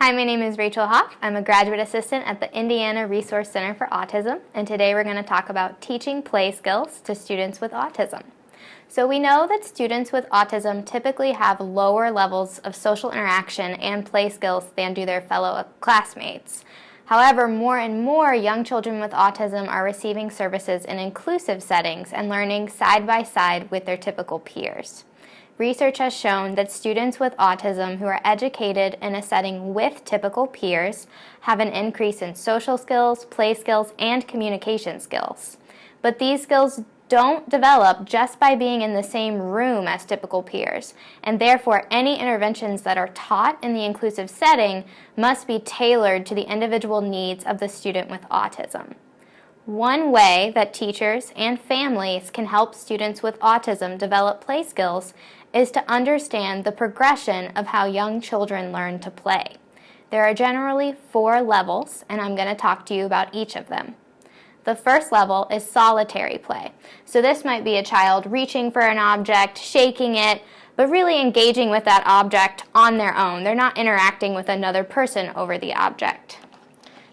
Hi, my name is Rachel Hoff. I'm a graduate assistant at the Indiana Resource Center for Autism, and today we're going to talk about teaching play skills to students with autism. So we know that students with autism typically have lower levels of social interaction and play skills than do their fellow classmates. However, more and more young children with autism are receiving services in inclusive settings and learning side by side with their typical peers. Research has shown that students with autism who are educated in a setting with typical peers have an increase in social skills, play skills, and communication skills. But these skills don't develop just by being in the same room as typical peers, and therefore any interventions that are taught in the inclusive setting must be tailored to the individual needs of the student with autism. One way that teachers and families can help students with autism develop play skills is to understand the progression of how young children learn to play. There are generally 4 levels, and I'm going to talk to you about each of them. The first level is solitary play. So this might be a child reaching for an object, shaking it, but really engaging with that object on their own. They're not interacting with another person over the object.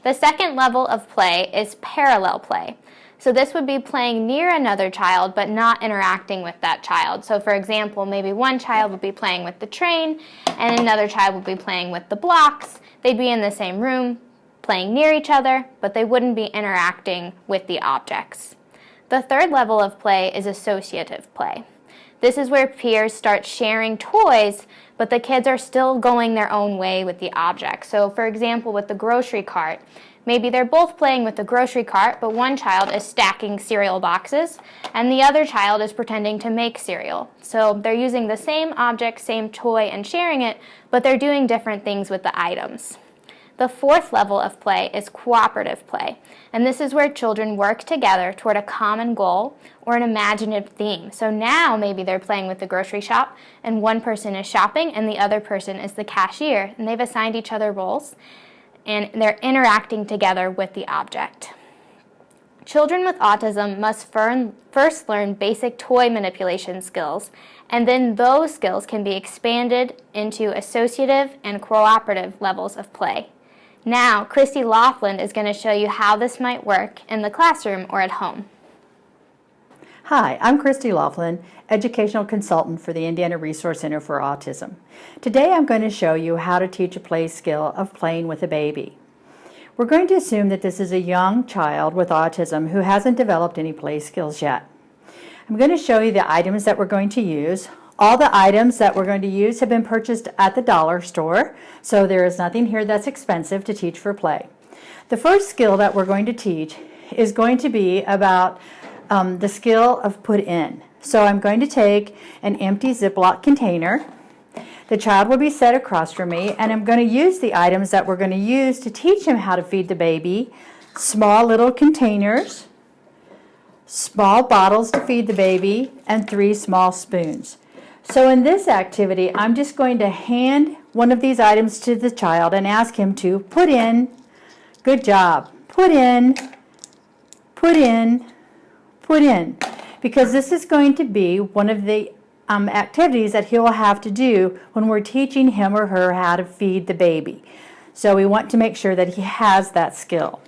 The second level of play is parallel play. So this would be playing near another child but not interacting with that child. So for example, maybe one child would be playing with the train and another child would be playing with the blocks. They'd be in the same room, playing near each other, but they wouldn't be interacting with the objects. The third level of play is associative play. This is where peers start sharing toys, but the kids are still going their own way with the object. So for example, with the grocery cart, maybe they're both playing with the grocery cart, but one child is stacking cereal boxes, and the other child is pretending to make cereal. So they're using the same object, same toy, and sharing it, but they're doing different things with the items. The fourth level of play is cooperative play, and this is where children work together toward a common goal or an imaginative theme. So now maybe they're playing with the grocery shop, and one person is shopping and the other person is the cashier, and they've assigned each other roles, and they're interacting together with the object. Children with autism must first learn basic toy manipulation skills, and then those skills can be expanded into associative and cooperative levels of play. Now, Christy Laughlin is going to show you how this might work in the classroom or at home. Hi, I'm Christy Laughlin, Educational Consultant for the Indiana Resource Center for Autism. Today I'm going to show you how to teach a play skill of playing with a baby. We're going to assume that this is a young child with autism who hasn't developed any play skills yet. I'm going to show you the items that we're going to use. All the items that we're going to use have been purchased at the dollar store, so there is nothing here that's expensive to teach for play. The first skill that we're going to teach is going to be about the skill of put in. So I'm going to take an empty Ziploc container. The child will be set across from me, and I'm going to use the items that we're going to use to teach him how to feed the baby. Small little containers, small bottles to feed the baby, and 3 small spoons. So in this activity, I'm just going to hand one of these items to the child and ask him to put in, good job, put in, put in, put in, because this is going to be one of the activities that he will have to do when we're teaching him or her how to feed the baby. So we want to make sure that he has that skill.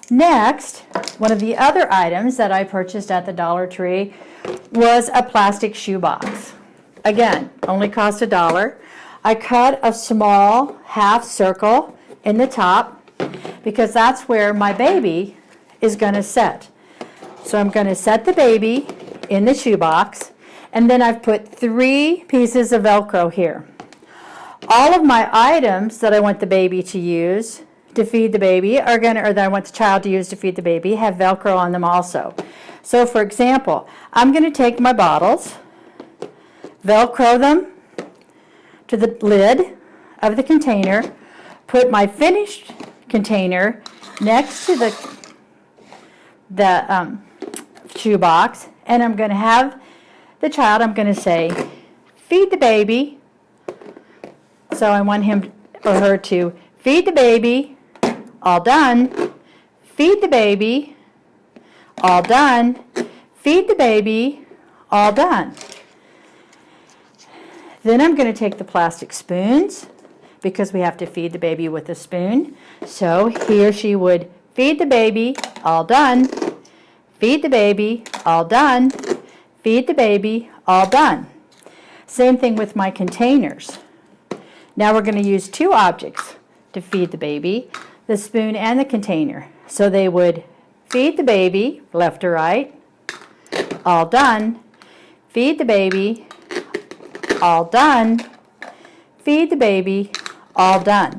Next, one of the other items that I purchased at the Dollar Tree was a plastic shoebox. Again, only cost $1. I cut a small half circle in the top because that's where my baby is going to sit. So I'm going to set the baby in the shoebox, and then I've put 3 pieces of Velcro here. All of my items that I want the baby to use to feed the baby or that I want the child to use to feed the baby have Velcro on them also. So for example, I'm going to take my bottles, Velcro them to the lid of the container, put my finished container next to the shoebox, and I'm going to have the child, I'm going to say, feed the baby. So I want him or her to feed the baby, all done, feed the baby, all done, feed the baby, all done. Then I'm going to take the plastic spoons, because we have to feed the baby with a spoon. So he or she would feed the baby, all done. Feed the baby, all done. Feed the baby, all done. Same thing with my containers. Now we're going to use two objects to feed the baby, the spoon and the container. So they would feed the baby, left or right, all done. Feed the baby, all done. Feed the baby, all done.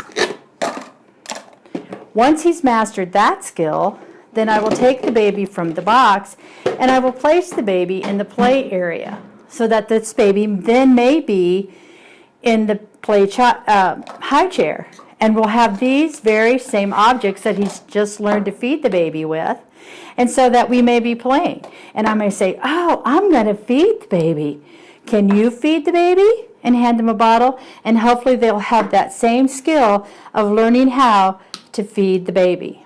Once he's mastered that skill, then I will take the baby from the box and I will place the baby in the play area so that this baby then may be in the play high chair. And we'll have these very same objects that he's just learned to feed the baby with, and so that we may be playing. And I may say, oh, I'm going to feed the baby. Can you feed the baby? And hand them a bottle, and hopefully they'll have that same skill of learning how to feed the baby.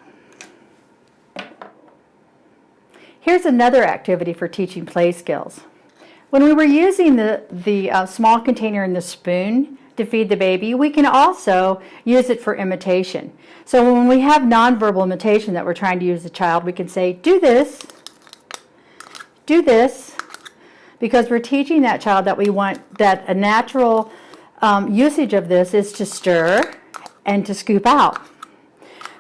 Here's another activity for teaching play skills. When we were using the small container and the spoon to feed the baby, we can also use it for imitation. So when we have nonverbal imitation that we're trying to use the child, we can say, do this, because we're teaching that child that we want that a natural usage of this is to stir and to scoop out.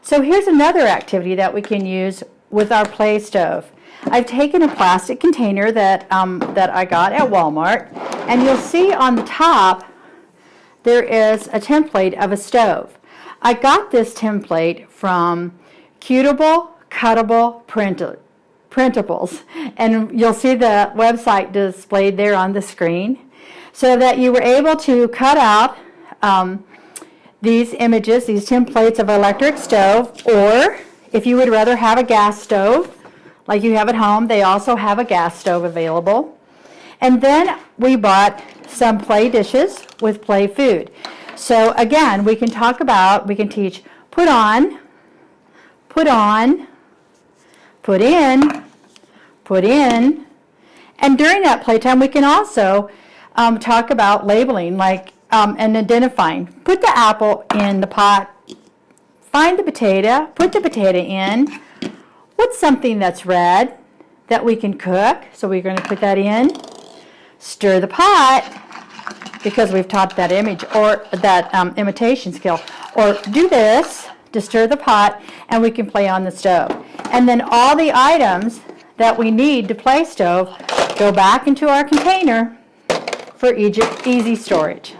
So here's another activity that we can use with our play stove. I've taken a plastic container that I got at Walmart, and you'll see on the top there is a template of a stove. I got this template from Cutable Cuttable Printables, and you'll see the website displayed there on the screen, so that you were able to cut out these images, these templates of electric stove, or if you would rather have a gas stove like you have at home, they also have a gas stove available. And then we bought some play dishes with play food. So again, we can teach put on, put in, put in, and during that playtime we can also talk about labeling, like and identifying. Put the apple in the pot, find the potato, put the potato in. What's something that's red that we can cook? So we're going to put that in. Stir the pot, because we've taught that image or that imitation skill. Or do this to stir the pot, and we can play on the stove. And then all the items that we need to play stove go back into our container for easy storage.